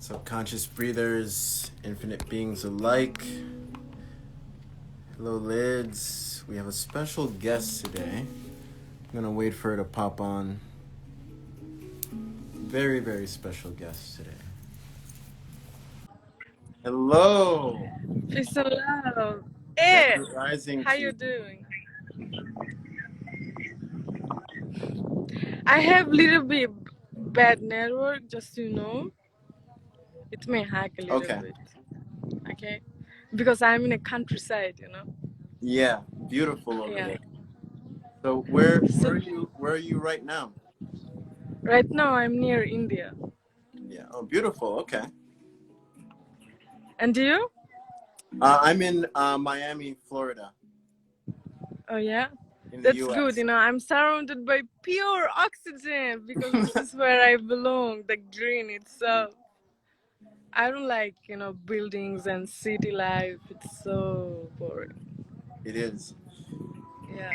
Subconscious breathers, infinite beings alike. Hello, Lids. We have a special guest today. I'm gonna wait for her to pop on. Very, very special guest today. Hello. Peace and love. Ed, Rising how to you doing? I have little bit bad network, just so you know. It may hack a little Okay. bit, okay? Because I'm in a countryside, you know. Yeah, beautiful over Yeah. there. So where So are you right now? right now I'm near India. Yeah. Oh, beautiful. Okay. And you? I'm in Miami, Florida, Oh yeah. in the That's good, U.S. you know. I'm surrounded by pure oxygen because this is where I belong, the green itself. I don't like, you know, buildings and city life. It's so boring. It is. Yeah.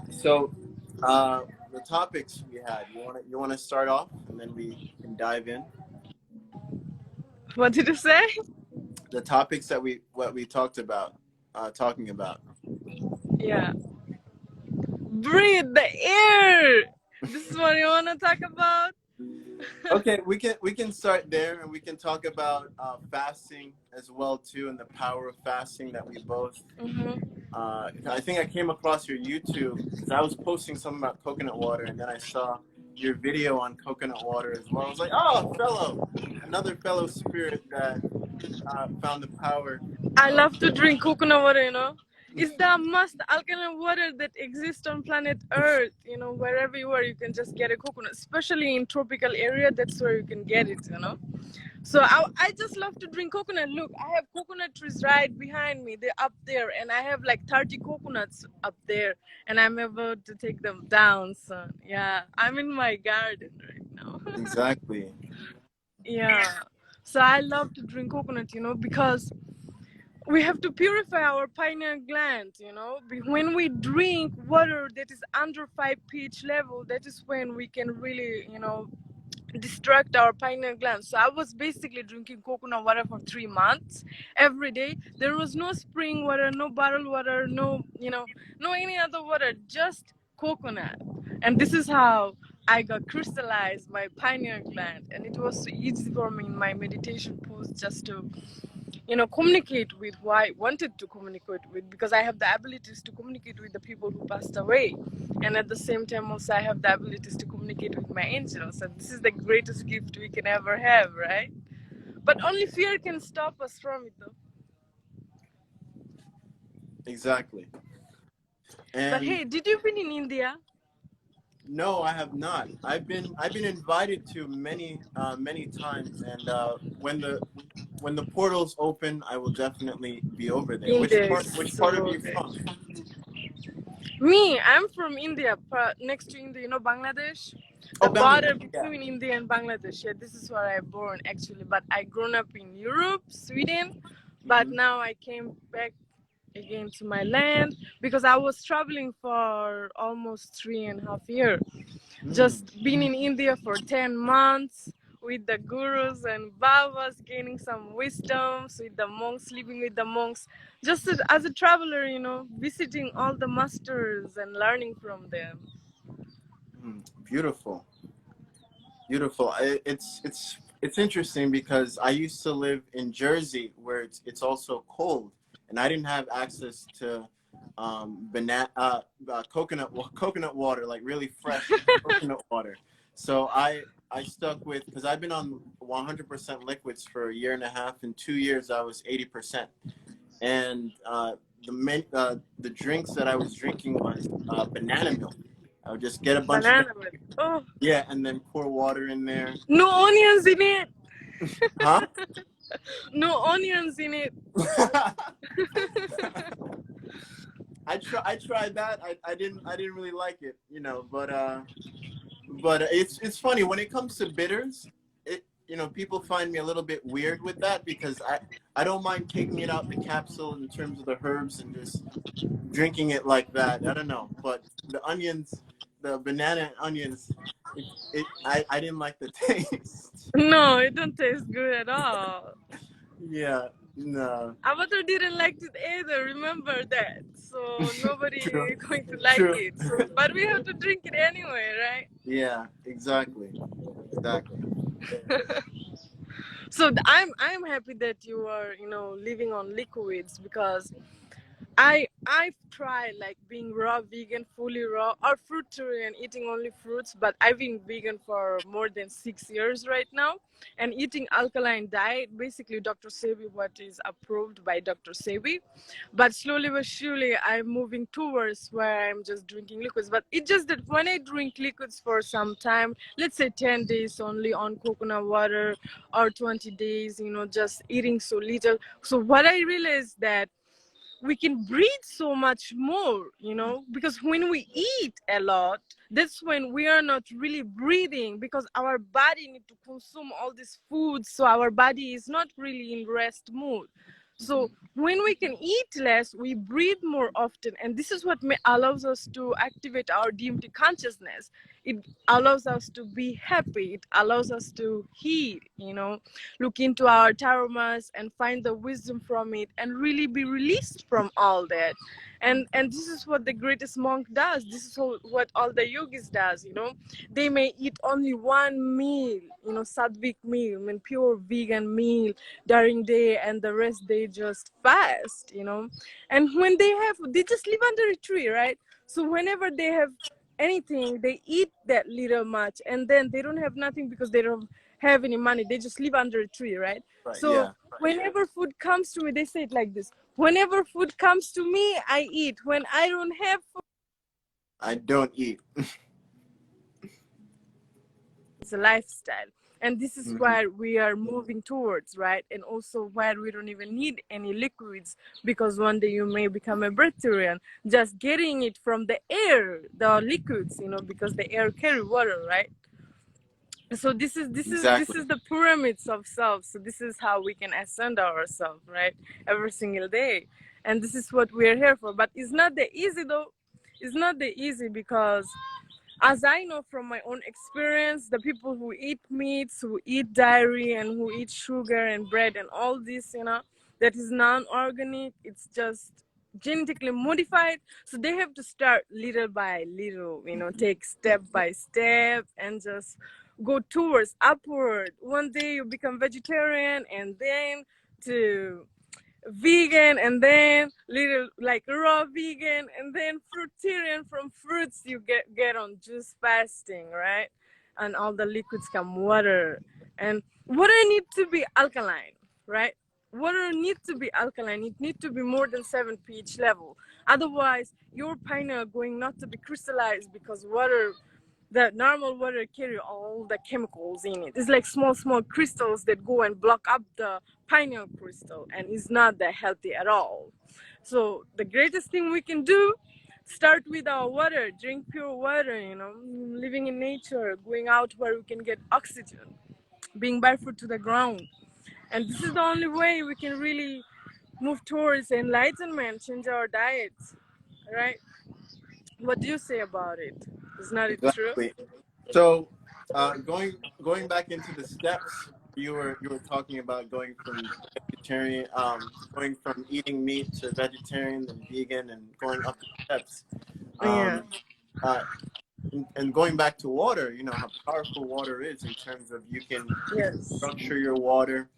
So, the topics we had. You wanna start off, and then we can dive in. What did you say? The topics that we talked about, talking about. Yeah. Breathe the air. This is what you want to talk about? Okay, we can start there, and we can talk about fasting as well too, and the power of fasting that we both. I think I came across your YouTube because I was posting something about coconut water, and then I saw your video on coconut water as well. I was like, oh, another fellow spirit that found the power I of. love to drink coconut water, you know. It's the most alkaline water that exists on planet Earth. You know, wherever you are, you can just get a coconut. Especially in tropical area, that's where you can get it, you know. So I just love to drink coconut. Look, I have coconut trees right behind me. They're up there, and I have like 30 coconuts up there, and I'm about to take them down, son. Yeah, I'm in my garden right now. Exactly. Yeah. So I love to drink coconut, you know, because we have to purify our pineal gland, you know. When we drink water that is under 5 pH level, that is when we can really, you know, distract our pineal gland. So I was basically drinking coconut water for 3 months every day. There was no spring water, no bottled water, no, you know, no any other water, just coconut. And this is how I got crystallized my pineal gland. And it was so easy for me in my meditation pose just to, you know, communicate with who I wanted to communicate with, because I have the abilities to communicate with the people who passed away, and at the same time also I have the abilities to communicate with my angels, and this is the greatest gift we can ever have, right? But only fear can stop us from it though. Exactly. But And hey, did you been in India? no, I have not. I've been invited to many times, and when the portals open, I will definitely be over there. Which India part? is Which part so are you great. from? Me, I'm from India, next to India, you know, Bangladesh. Oh, The border Bangladesh. Yeah. between India and Bangladesh. Yeah, this is where I born actually. But I grown up in Europe, Sweden. But Hmm. now I came back again to my land because I was traveling for almost 3.5 years. Mm. Just been in India for 10 months with the gurus and babas, gaining some wisdoms with the monks, living with the monks, just as a traveler, you know, visiting all the masters and learning from them. Mm. Beautiful, beautiful. It's interesting because I used to live in Jersey, where it's also cold, and I didn't have access to coconut water, like really fresh coconut water. So I stuck with, because I've been on 100% liquids for a year and a half. In 2 years I was 80%, and the drinks that I was drinking was banana milk. I would just get a bunch of Banana milk. Oh, yeah, and then pour water in there. no onions in it. Huh? No onions in it. I tried that. I didn't really like it, but it's funny when it comes to bitters. People find me a little bit weird with that, because I don't mind taking it out the capsule in terms of the herbs and just drinking it like that. I don't know, but the onions, the banana and onions, I didn't like the taste. No, it don't taste good at all. Yeah, no. Avatar didn't like it either. Remember that. So nobody True, is going to like true. it. So, but we have to drink it anyway, right? Yeah, exactly, exactly. So I'm happy that you are living on liquids, because I've tried like being raw vegan, fully raw, or fruitarian, eating only fruits, but I've been vegan for more than 6 years right now, and eating alkaline diet, basically Dr. Sebi, what is approved by Dr. Sebi. But slowly but surely I'm moving towards where I'm just drinking liquids. But it's just that when I drink liquids for some time, let's say 10 days only on coconut water, or 20 days, just eating so little. So what I realized that we can breathe so much more, because when we eat a lot, that's when we are not really breathing, because our body need to consume all this food, so our body is not really in rest mood. So when we can eat less, we breathe more often, and this is what allows us to activate our DMT consciousness. It allows us to be happy, it allows us to heal, look into our traumas and find the wisdom from it, and really be released from all that. And this is what the greatest monk does. This is what all the yogis does. They may eat only one meal, sattvic meal, I mean pure vegan meal during day, and the rest they just fast. And when they just live under a tree, right? So whenever they have anything, they eat that little much, and then they don't have nothing because they don't have any money. They just live under a tree, right? Right, So yeah. whenever food comes to me, they say it like this: whenever food comes to me, I eat. When I don't have food, I don't eat. it's a lifestyle. And this is where we are moving towards, right? And also where we don't even need any liquids, because one day you may become a breatharian, just getting it from the air, the liquids, because the air carry water, right? So this Exactly. is the pyramids of self. So this is how we can ascend ourselves, right? Every single day. And this is what we're here for. But it's not that easy though. It's not that easy, because as I know from my own experience, the people who eat meats, who eat dairy, and who eat sugar and bread and all this, that is non-organic, it's just genetically modified. So they have to start little by little, take step by step, and just go towards upward. One day you become vegetarian, and then to vegan, and then little like raw vegan, and then fruitarian. From fruits you get on juice fasting, right? And all the liquids come water, and water need to be alkaline, right? Water needs to be alkaline. It needs to be more than 7 pH level. Otherwise your pineal going not to be crystallized, because water, the normal water carry all the chemicals in it. It's like small crystals that go and block up the pineal crystal, and it's not that healthy at all. So the greatest thing we can do, start with our water, drink pure water, living in nature, going out where we can get oxygen, being barefoot to the ground. And this is the only way we can really move towards enlightenment, change our diets, right? What do you say about it? Is not it true? Exactly. So, going back into the steps, you were talking about going from vegetarian, going from eating meat to vegetarian, then vegan, and going up the steps. Yeah. Um, uh, and going back to water, you know how powerful water is in terms of you can Yes. structure your water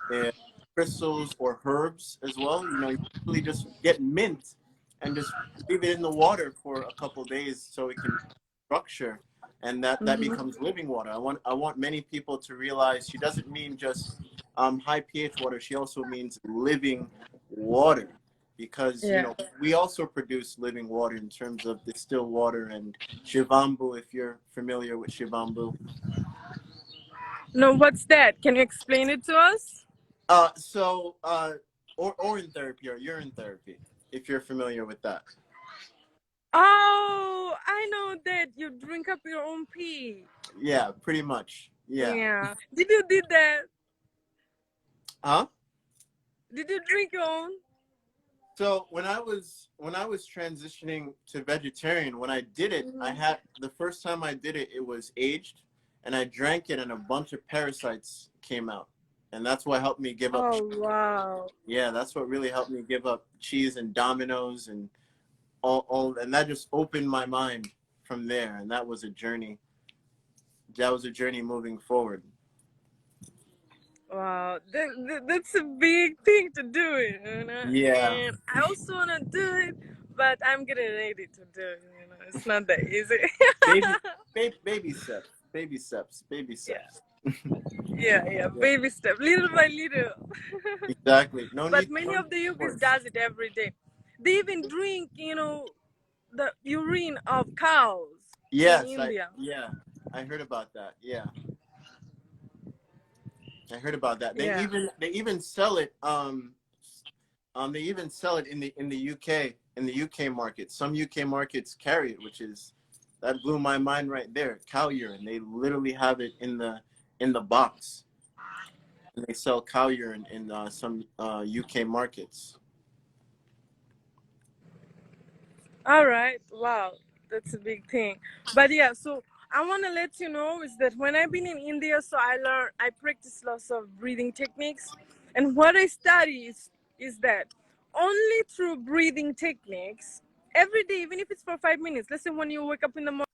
in crystals or herbs as well. You really just get mint and just leave it in the water for a couple days so it can structure, and that becomes living water. I want many people to realize she doesn't mean just high pH water. She also means living water, because Yeah. we also produce living water in terms of distilled water and shivambu, if you're familiar with shivambu. No, what's that? Can you explain it to us? Or in therapy, or urine therapy, if you're familiar with that. Oh, I know that you drink up your own pee. Yeah, pretty much. Yeah. Yeah. Did you did that? Huh? Did you drink your own? So when I was transitioning to vegetarian, when I did it, I Mhm. had the first time I did it, it was aged, and I drank it, and a bunch of parasites came out, and that's what helped me give up. Oh wow. Yeah, that's what really helped me give up cheese and Domino's and all, and that just opened my mind from there, and that was a journey. That was a journey moving forward. Wow, that's a big thing to do it, Yeah, and I also wanna do it, but I'm getting ready to do it. It's not that easy. baby, baby steps, baby steps, baby Yeah, steps. yeah, Yeah, baby step, little by little. exactly. No But need, many no need of the to yogis force. does it every day. They even drink, the urine of cows in Yes, India. I heard about that. Yeah, I heard about that. Yeah. They even sell it. They even sell it in the UK, in the UK market. Some UK markets carry it, which is, that blew my mind right there. Cow urine. They literally have it in the box, and they sell cow urine in some UK markets. All right. Wow, that's a big thing. But yeah, so I want to let you know is that when I've been in India, so I practice lots of breathing techniques, and what I study is that only through breathing techniques every day, even if it's for 5 minutes. Let's say when you wake up in the morning.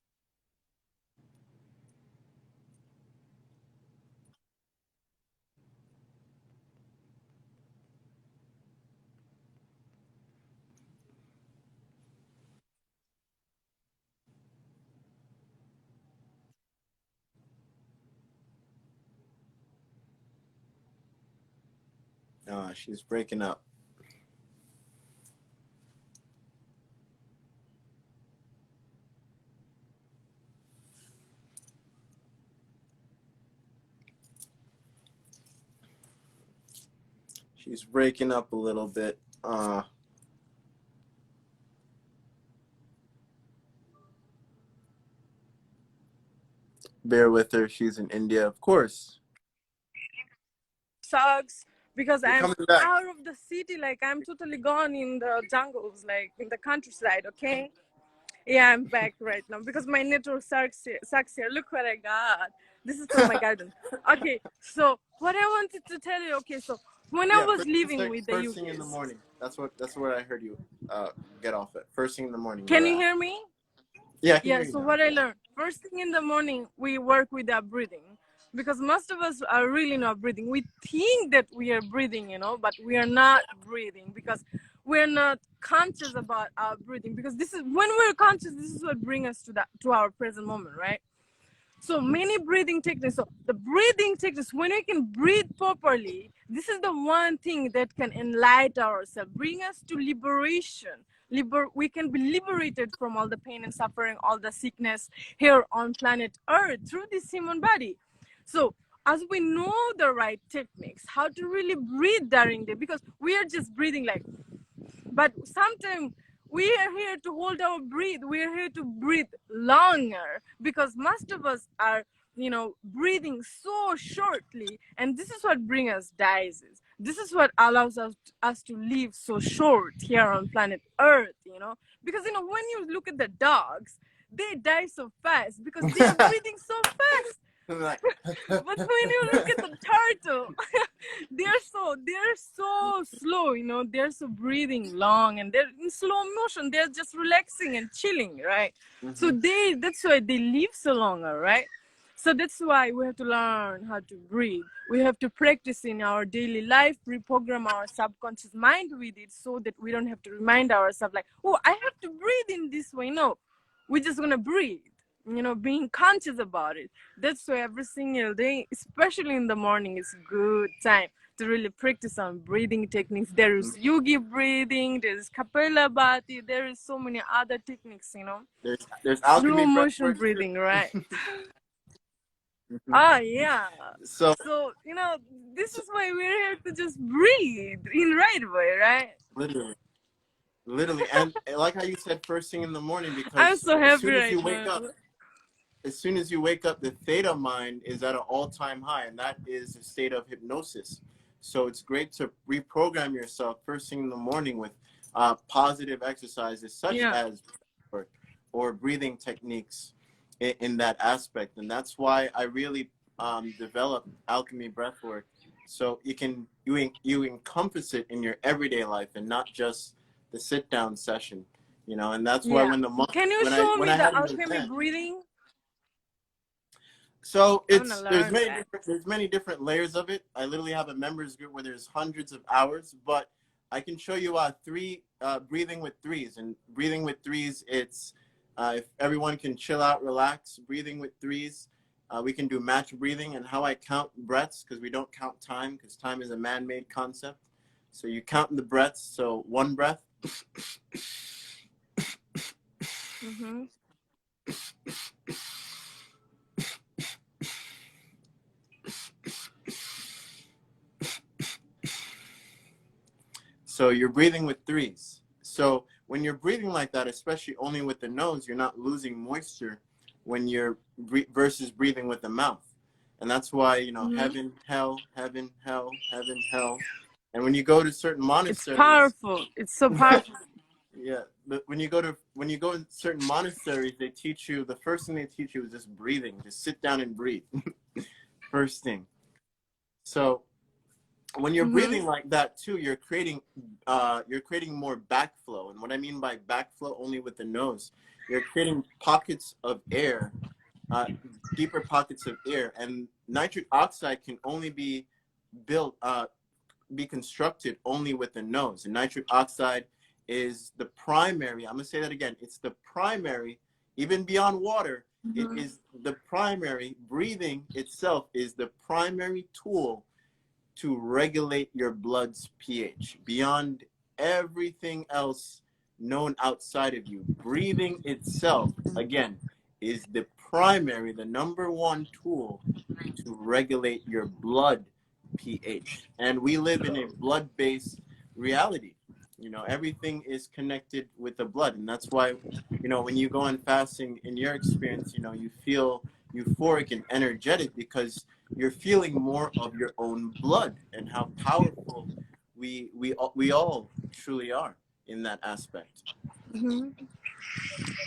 She's breaking up. She's breaking up a little bit. Bear with her. She's in India, of course. Sucks because You're I'm coming back. out of the city. Like I'm totally gone in the jungles, like in the countryside. Okay. Yeah, I'm back right now because my network sucks here. Look what I got. This is from my garden. Okay, so what I wanted to tell you. Okay, so when I Yeah, was living with the first thing in the yogis, morning. That's what I heard you get off at. First thing in the morning. can You're you at. hear me? Yeah, I can Yeah, hear you so now. what I Yeah. learned first thing in the morning, we work with our breathing because most of us are really not breathing. We think that we are breathing, but we are not breathing because we're not conscious about our breathing. Because this is when we're conscious, this is what brings us to our present moment, right? So many breathing techniques. So the breathing techniques, when we can breathe properly, this is the one thing that can enlighten ourselves, bring us to liberation. We can be liberated from all the pain and suffering, all the sickness here on planet Earth through this human body. So as we know the right techniques, how to really breathe during the, because we are just breathing like, but sometimes we are here to hold our breath. We are here to breathe longer because most of us are, breathing so shortly. And this is what brings us disease. This is what allows us to live so short here on planet Earth, Because, when you look at the dogs, they die so fast because they are breathing so fast. Like, But when you look at the turtle, they're so slow, they're so breathing long and they're in slow motion, they're just relaxing and chilling, right? So hmm that's why they live so longer, right? So that's why we have to learn how to breathe. We have to practice in our daily life, reprogram our subconscious mind with it so that we don't have to remind ourselves like, oh, I have to breathe in this way. No, we're just gonna breathe, being conscious about it. That's why every single day, especially in the morning, is good time to really practice on breathing techniques. There is yogi breathing, there is kapalabhati, there is so many other techniques, there's slow alchemy breath motion work too. breathing, right? Mhm. Ah, yeah. So, So, this so is why we're here to just breathe in right way, right? literally, and like how you said, first thing in the morning, I'm because so happy right now. as soon as you wake up, the theta mind is at an all-time high, and that is a state of hypnosis. So it's great to reprogram yourself first thing in the morning with positive exercises such as work or breathing techniques in that aspect. And that's why I really developed alchemy breathwork, so you encompass it in your everyday life and not just the sit down session, you know. And that's why when the monk, Can you show when me I the had an alchemy event, breathing? so I wanna there's learn that. many different layers of it. I literally have a members group where there's hundreds of hours, but I can show you three breathing with threes. And breathing with threes, it's if everyone can chill out, relax, breathing with threes. We can do match breathing, and how I count breaths, because we don't count time, because time is a man-made concept. So you count the breaths. So one breath. Mm-hmm. So you're breathing with threes. So when you're breathing like that, especially only with the nose, you're not losing moisture when you're versus breathing with the mouth. And that's why, you know, heaven, hell, heaven, hell, heaven, hell. And when you go to certain monasteries, it's powerful. It's so powerful. Yeah, but when you go in certain monasteries, they teach you, the first thing they teach you is just breathing. Just sit down and breathe. First thing. So when you're breathing like that too, you're creating more backflow. And what I mean by backflow, only with the nose, you're creating pockets of air, deeper pockets of air. And nitric oxide can only be constructed only with the nose. And nitric oxide is the primary, I'm gonna say that again, it's the primary, even beyond water, it is the primary, breathing itself is the primary tool to regulate your blood's pH beyond everything else known outside of you. Breathing itself, again, is the primary, the number one tool to regulate your blood pH. And we live in a blood-based reality. You know, everything is connected with the blood. And that's why, you know, when you go on fasting, in your experience, you know, you feel euphoric and energetic because you're feeling more of your own blood and how powerful we all truly are in that aspect.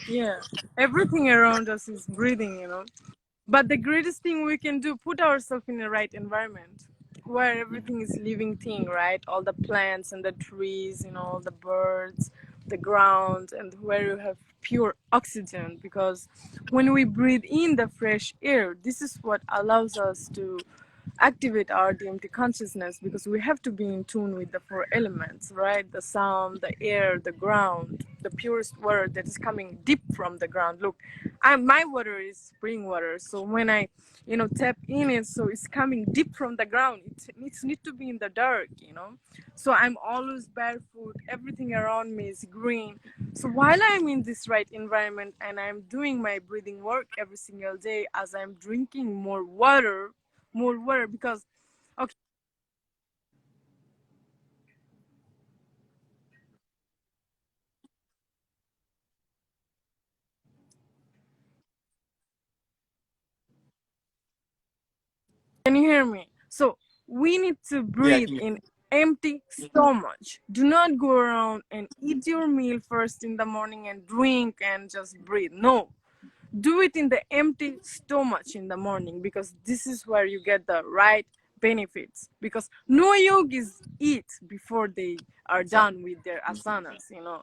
Yeah, everything around us is breathing, you know. But the greatest thing we can do, put ourselves in the right environment where everything is living thing, right? All the plants and the trees, you know, all the birds, the ground, and where you have pure oxygen. Because when we breathe in the fresh air, this is what allows us to activate our DMT consciousness, because we have to be in tune with the four elements, right? The sound, the air, the ground, the purest water that is coming deep from the ground. Look, my water is spring water, so when I, you know, tap in it, so it's coming deep from the ground. It needs to be in the dark, you know. So I'm always barefoot. Everything around me is green. So while I'm in this right environment and I'm doing my breathing work every single day, as I'm drinking more water, because okay. Can you hear me? So we need to Yeah, breathe in empty stomach. Do not go around and eat your meal first in the morning and drink and just breathe. No, do it in the empty stomach in the morning, because this is where you get the right benefits. Because no yogis eat before they are done with their asanas, you know.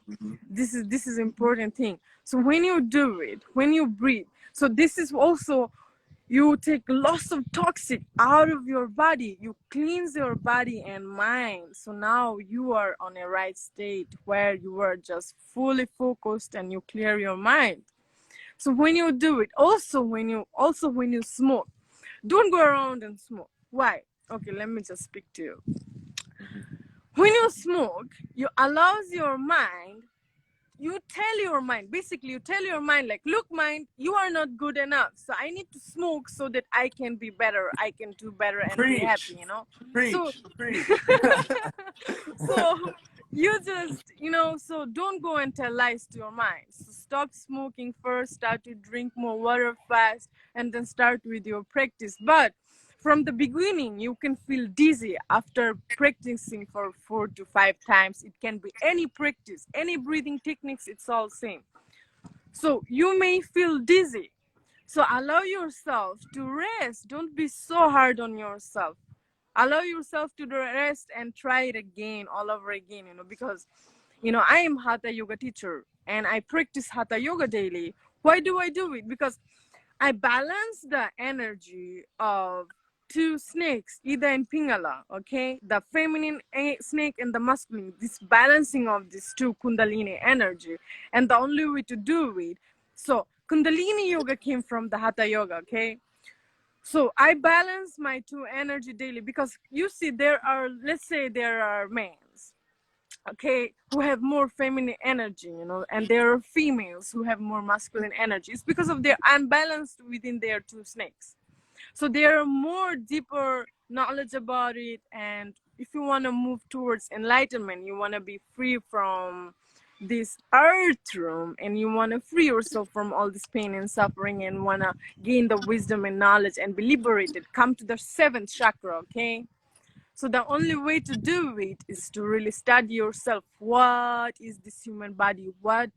This is important thing. So when you do it, when you breathe, so this is also, you take lots of toxic out of your body, you cleanse your body and mind. So now you are on a right state where you are just fully focused and you clear your mind. So when you do it, also when you smoke, don't go around and smoke. Why? Okay, let me just speak to you. When you smoke, you allows your mind, you tell your mind, basically you tell your mind like, look mind, you are not good enough, so I need to smoke so that I can be better, I can do better and be happy, you know. So so you just, you know, so don't go and tell lies to your mind. So stop smoking first, start to drink more water fast, and then start with your practice. But from the beginning, you can feel dizzy after practicing for 4 to 5 times. It can be any practice, any breathing techniques, it's all same. So you may feel dizzy. So allow yourself to rest. Don't be so hard on yourself. Allow yourself to rest and try it again, all over again, because, I am Hatha Yoga teacher and I practice Hatha Yoga daily. Why do I do it? Because I balance the energy of two snakes, either in Pingala, okay? The feminine snake and the masculine, this balancing of these two Kundalini energy. And the only way to do it, so Kundalini yoga came from the Hatha yoga, okay? So I balance my two energy daily because you see let's say there are males, okay, who have more feminine energy, and there are females who have more masculine energy. It's because of their unbalance within their two snakes. So there are more deeper knowledge about it. And if you want to move towards enlightenment, you want to be free from this earth room and you want to free yourself from all this pain and suffering and want to gain the wisdom and knowledge and be liberated, come to the 7th chakra, okay? So the only way to do it is to really study yourself. What is this human body? What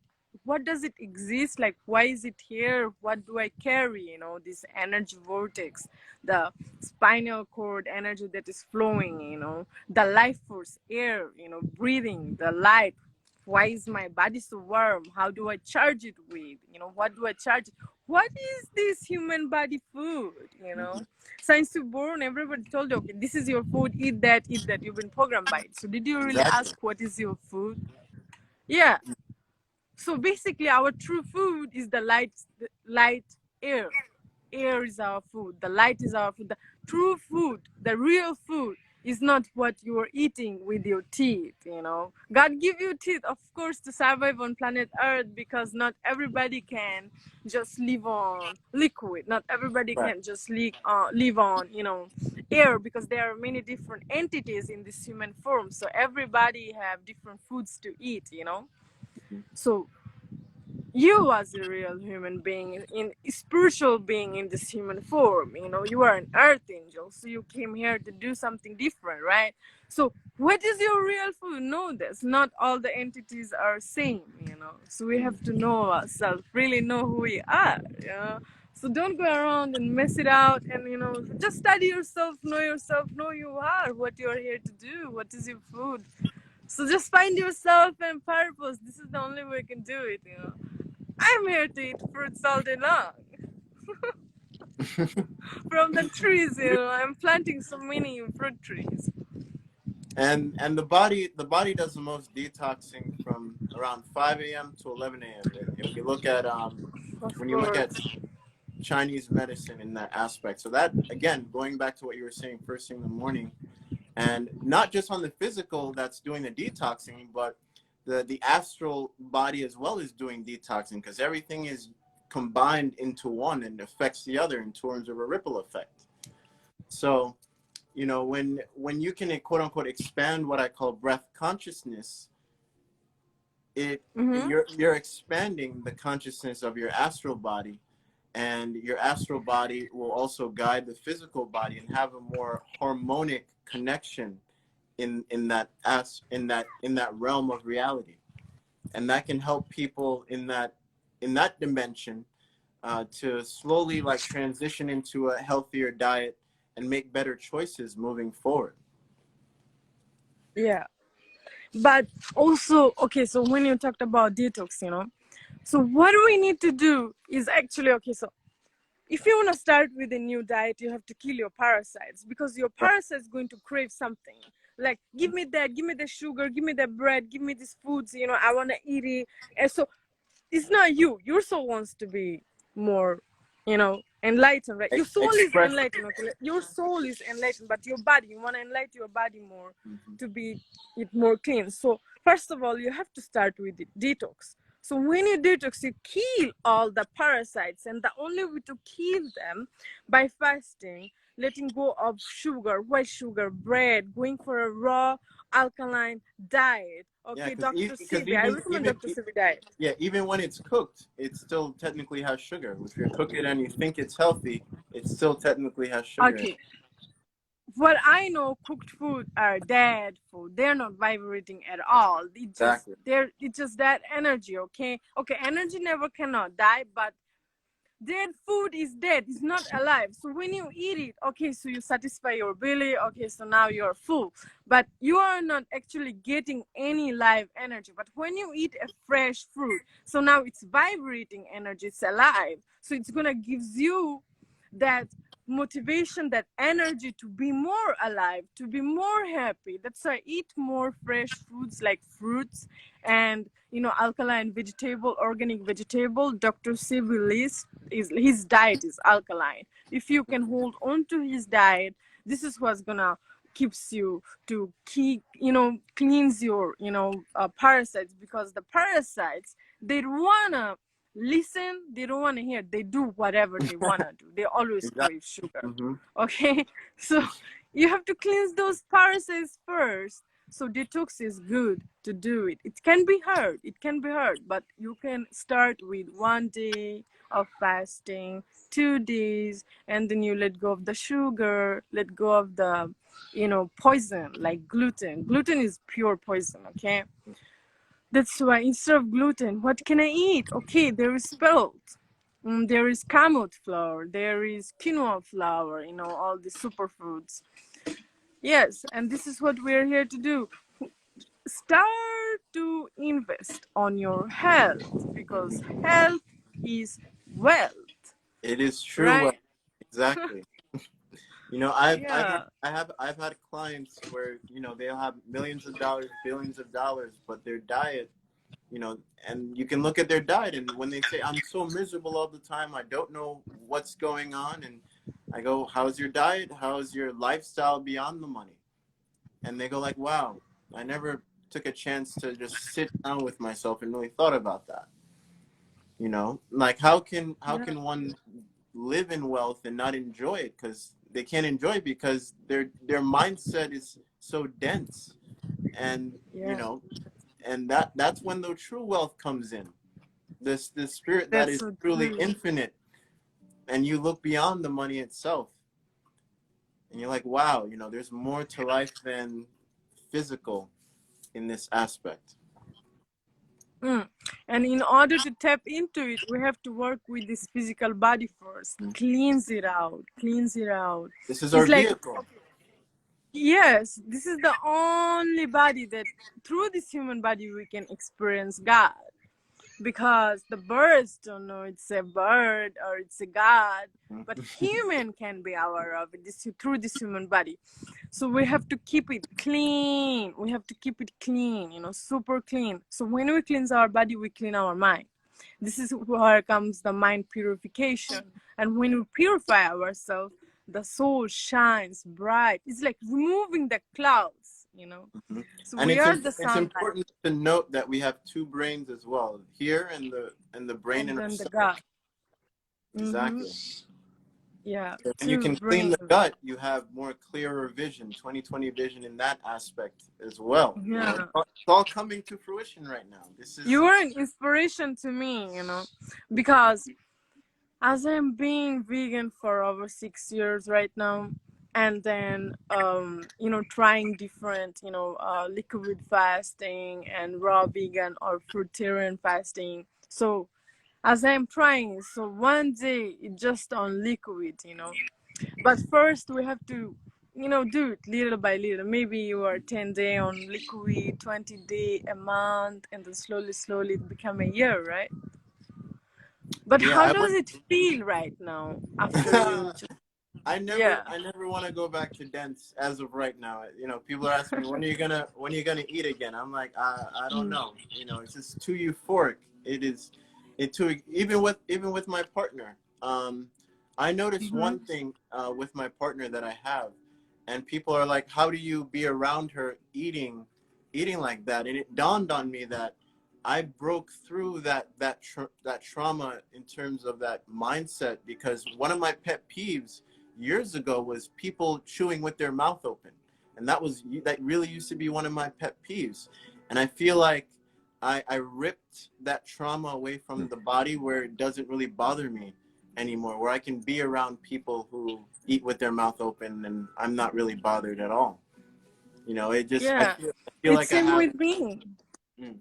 does it exist? Like, why is it here? What do I carry? This energy vortex, the spinal cord energy that is flowing, the life force, air, breathing, the light. Why is my body so warm? How do I charge it with? What do I charge it? What is this human body food? Since you're born, everybody told you, okay, this is your food, eat that, eat that. You've been programmed by it. So did you really Exactly. ask what is your food? Yeah. So basically our true food is the light air. Air is our food. The light is our food. The true food, the real food is not what you are eating with your teeth, God give you teeth, of course, to survive on planet Earth, because not everybody can just live on liquid. Not everybody Right. can just live on, air, because there are many different entities in this human form. So everybody have different foods to eat, So you as a real human being, in spiritual being in this human form, you are an earth angel, so you came here to do something different, right? So what is your real food? Know this, not all the entities are same, so we have to know ourselves, really know who we are, so don't go around and mess it out, and just study yourself, know you are, what you are here to do, what is your food. So just find yourself and purpose. This is the only way you can do it, I'm here to eat fruits all day long. From the trees, I'm planting so many fruit trees. And the body does the most detoxing from around 5 a.m. to 11 a.m. If you look at when you look at Chinese medicine in that aspect. So that, again, going back to what you were saying first thing in the morning, and not just on the physical that's doing the detoxing, but the astral body as well is doing detoxing, because everything is combined into one and affects the other in terms of a ripple effect. So, when you can, quote unquote, expand what I call breath consciousness, you're expanding the consciousness of your astral body, and your astral body will also guide the physical body and have a more harmonic connection in that realm of reality. And that can help people in that dimension to slowly transition into a healthier diet and make better choices moving forward. Yeah. But also, okay, so when you talked about detox, so what we need to do is actually, okay, so if you want to start with a new diet, you have to kill your parasites, because your parasite is going to crave something. Like, give me the sugar, give me the bread, give me these foods, I want to eat it. And so it's not you. Your soul wants to be more, enlightened, right? Your soul is enlightened, okay? Your soul is enlightened, but your body, you want to enlighten your body more to be it more clean. So first of all, you have to start with the detox. So when you detox, you kill all the parasites, and the only way to kill them by fasting, letting go of sugar, white sugar, bread, going for a raw alkaline diet. Okay, Dr. Sebi, I recommend Dr. Sebi diet. Yeah, even when it's cooked, it still technically has sugar. If you cook it and you think it's healthy, it still technically has sugar. Okay. what I know, cooked food are dead food. They're not vibrating at all. Exactly. It's just that energy. Okay, energy never cannot die, but dead food is dead. It's not alive. So when you eat it, okay, so you satisfy your belly. Okay, so now you're full, but you are not actually getting any live energy. But when you eat a fresh fruit, so now it's vibrating energy. It's alive. So it's gonna gives you that motivation, that energy to be more alive, to be more happy. That's why I eat more fresh foods like fruits and alkaline vegetable, organic vegetable. Dr. Sibylis is his diet is alkaline. If you can hold on to his diet, this is what's gonna keeps you to keep cleanse your parasites, because the parasites, they don't wanna listen, they don't want to hear, they do whatever they want to do. They always Exactly. crave sugar. Mm-hmm. Okay, so you have to cleanse those parasites first. So detox is good to do it. It can be hard, but you can start with 1 day of fasting, 2 days, and then you let go of the sugar, let go of the poison like gluten. Gluten is pure poison. Okay, that's why instead of gluten, what can I eat? Okay, there is spelt. There is kamut flour. There is quinoa flour. All the superfoods. Yes, and this is what we're here to do. Start to invest on your health, because health is wealth, It is true. right? Exactly. Yeah. I've had clients where they'll have millions of dollars, billions of dollars, but their diet, and you can look at their diet, and when they say, I'm so miserable all the time, I don't know what's going on, and I go, how's your diet? How's your lifestyle beyond the money? And they go like, wow, I never took a chance to just sit down with myself and really thought about that. Like how can one live in wealth and not enjoy it? Because they can't enjoy it because their mindset is so dense, and Yeah. and that's when the true wealth comes in. This spirit that That's is so truly true. infinite, and you look beyond the money itself, and you're like, wow, there's more to life than physical in this aspect. And in order to tap into it, we have to work with this physical body first. Cleanse it out. This is our It's like, vehicle. yes, this is the only body that through this human body we can experience God. Because the birds don't know it's a bird or it's a God, but human can be aware of it through this human body. So we have to keep it clean. Super clean. So when we cleanse our body, we clean our mind. This is where comes the mind purification. And when we purify ourselves, the soul shines bright. It's like removing the clouds. Mhm. So And we are the it's sunlight. important to note that we have two brains as well, here and the brain And in our then the stomach. God. Exactly. Yeah, So when you two can clean brains. the gut, you have more clearer vision, 20/20 vision in that aspect as well. Yeah. It's all coming to fruition right now. This is You are an inspiration to me, because as I'm being vegan for over 6 years right now, and then trying different liquid fasting and raw vegan or fruitarian fasting. So as I'm trying, so one day it's just on liquid. But first we have to do it little by little. Maybe you are 10 day on liquid, 20 day, a month, and then slowly it become a year, right? But yeah. how does it feel right now after you I yeah. never want to go back to dense as of right now. People are asking me when are you gonna eat again. I'm like, I don't know. It's just too euphoric. It too even with my partner. I noticed one thing with my partner that I have, and people are like, how do you be around her eating like that? And it dawned on me that I broke through that trauma in terms of that mindset, because one of my pet peeves years ago was people chewing with their mouth open, and that really used to be one of my pet peeves. And I feel like I ripped that trauma away from the body where it doesn't really bother me anymore, where I can be around people who eat with their mouth open and I'm not really bothered at all. You know, it just, Yeah, I feel it's like I same have. with me. Mm,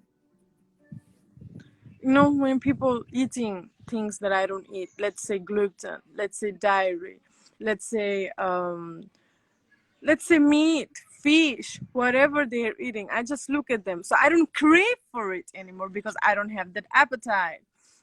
You know, when people eating things that I don't eat, let's say gluten, let's say dairy, let's say meat, fish, whatever they're eating, I just look at them. So I don't crave for it anymore because I don't have that appetite,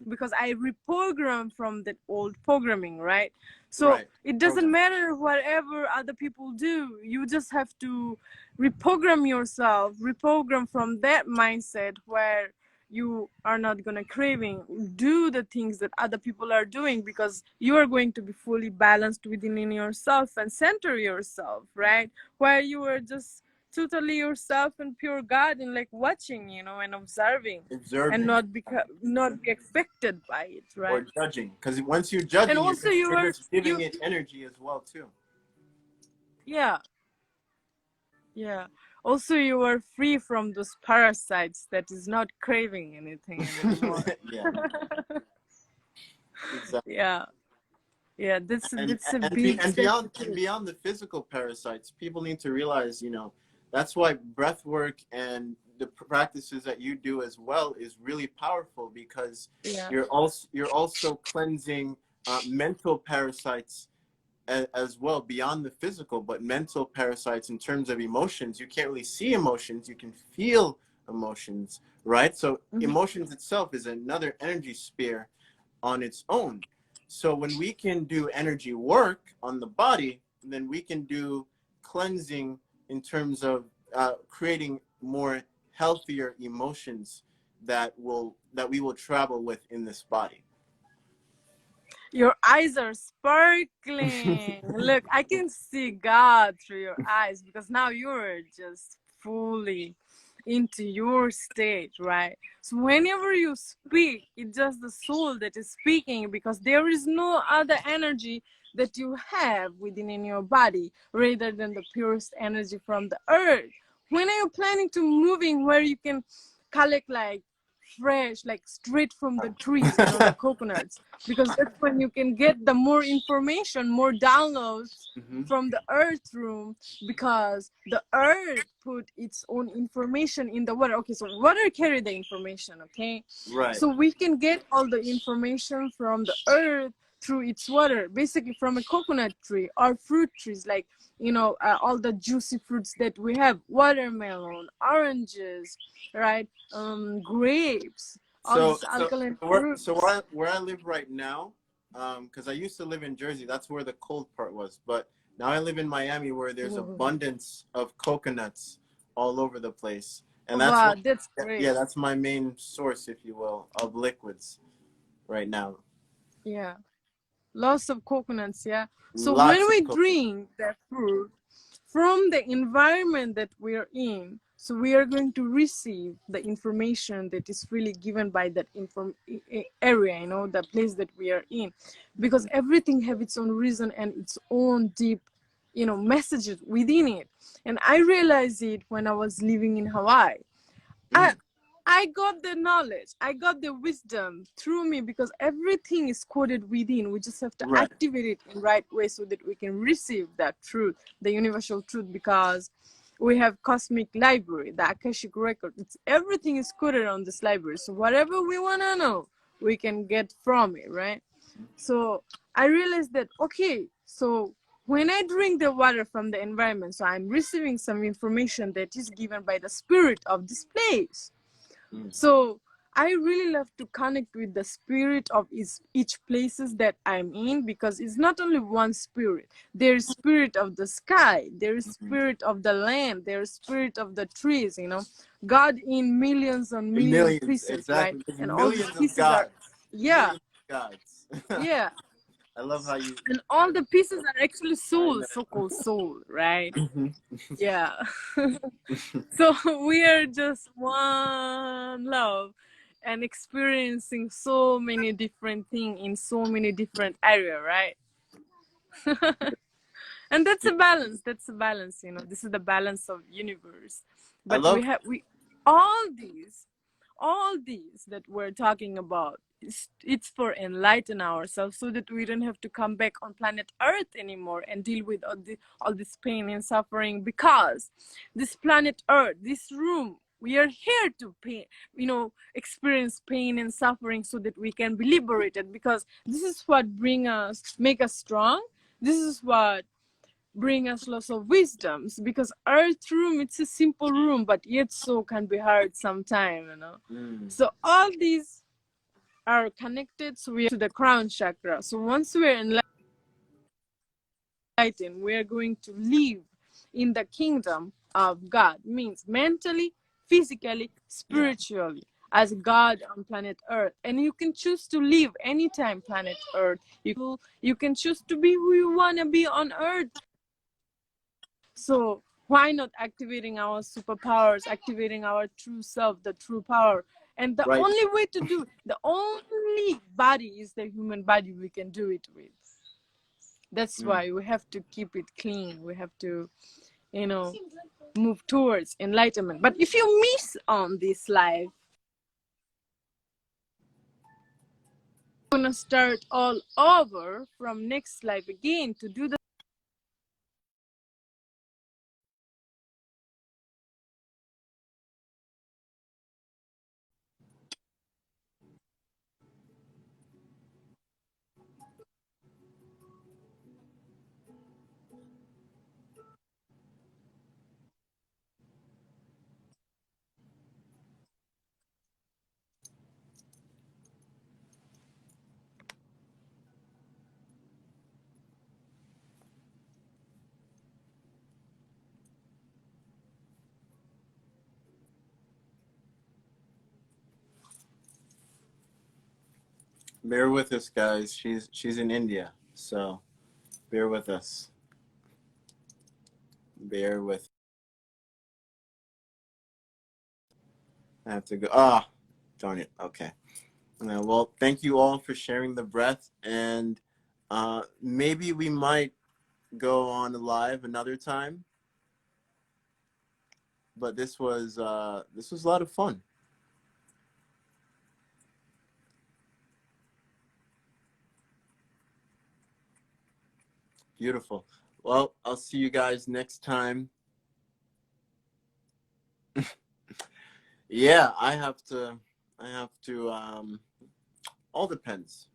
because I reprogram from that old programming, right? So right. it doesn't matter whatever other people do. You just have to reprogram yourself, reprogram from that mindset where you are not gonna craving do the things that other people are doing, because you are going to be fully balanced within in yourself and center yourself, right? Where you are just totally yourself and pure God, and like watching, you know, and observing, and Observing not be affected by it, or right? judging, because once you're And judging it, also you you're are just giving you it energy as well too. yeah, yeah, also you are free from those parasites that is not craving anything anymore. Yeah, exactly. Yeah, yeah, that's a big And step beyond to take. the physical parasites, people need to realize, you know, that's why breath work and the practices that you do as well is really powerful, because Yeah. you're also cleansing mental parasites as well, beyond the physical, but mental parasites in terms of emotions. You can't really see emotions, you can feel emotions, right? So emotions itself is another energy sphere on its own. So when we can do energy work on the body, then we can do cleansing in terms of creating more healthier emotions that we will travel with in this body. Your eyes are sparkling. Look, I can see God through your eyes, because now you're just fully into your state, right? So whenever you speak, it's just the soul that is speaking, because there is no other energy that you have within in your body rather than the purest energy from the earth. When are you planning to moving where you can collect like fresh, like straight from the trees, you know, the coconuts, because that's when you can get the more information, more downloads Mm-hmm. from the earth room, because the earth put its own information in the water. Okay, so water carry the information, okay? Right. So we can get all the information from the earth through its water, basically from a coconut tree or fruit trees, like, you know, all the juicy fruits that we have, watermelon, oranges, right? Grapes, all So these alkaline where fruits. I live right now, because I used to live in Jersey, that's where the cold part was. But now I live in Miami, where there's abundance of coconuts all over the place, and that's Wow, that's great. yeah, that's my main source, if you will, of liquids right now. Yeah, lots of coconuts. Yeah. So when Lots of we coconut. drink that fruit from the environment that we are in, so we are going to receive the information that is freely given by that area, you know, the place that we are in, because everything have its own reason and its own deep, you know, messages within it. And I realized it when I was living in Hawaii. I I got the knowledge, I got the wisdom through me, because everything is coded within. We just have to Right. activate it in right way so that we can receive that truth, the universal truth, because we have cosmic library, the Akashic record. It's everything is coded on this library. So whatever we wanna know, we can get from it, right? So I realized that, okay, so when I drink the water from the environment, so I'm receiving some information that is given by the spirit of this place. So I really love to connect with the spirit of each places that I'm in, because it's not only one spirit. There's spirit of the sky, there's spirit of the land, there's spirit of the trees, you know. God in millions and million Millions, pieces, right? exactly. There's And all these millions of pieces are, gods. yeah, Millions of gods. yeah. I love how you. And all the pieces are actually I soul, know. so-called soul, right? Yeah. So we are just one love and experiencing so many different things in so many different area, right? And that's a balance. That's a balance, you know. This is the balance of universe. I But love. we all these that we're talking about it's for enlighten ourselves so that we don't have to come back on planet Earth anymore and deal with all this pain and suffering, because this planet Earth, this room, we are here to pay, experience pain and suffering so that we can be liberated, because this is what make us strong. This is what bring us lots of wisdoms, because Earth room, it's a simple room, but yet so can be hard sometime, So all these are connected, so we are to the crown chakra. So once we are enlightened, we are going to live in the kingdom of God, means mentally, physically, spiritually, as God on planet Earth. And you can choose to live anytime planet Earth. You can choose to be who you want to be on Earth. So why not activating our superpowers, activating our true self, the true power? And the only way to do, the only body is the human body we can do it with. That's why we have to keep it clean. We have to, move towards enlightenment. But if you miss on this life, you're gonna start all over from next life again to do the Bear with us, guys. She's in India, so bear with us. Bear with. I have to go. Ah, darn it. Okay. Well, thank you all for sharing the breath, and maybe we might go on live another time. But this was a lot of fun. Beautiful. Well, I'll see you guys next time. Yeah, I have to all depends.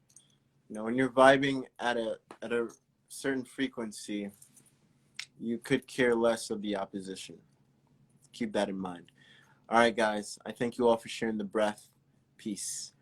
When you're vibing at a certain frequency, you could care less of the opposition. Keep that in mind. All right, guys. I thank you all for sharing the breath. Peace.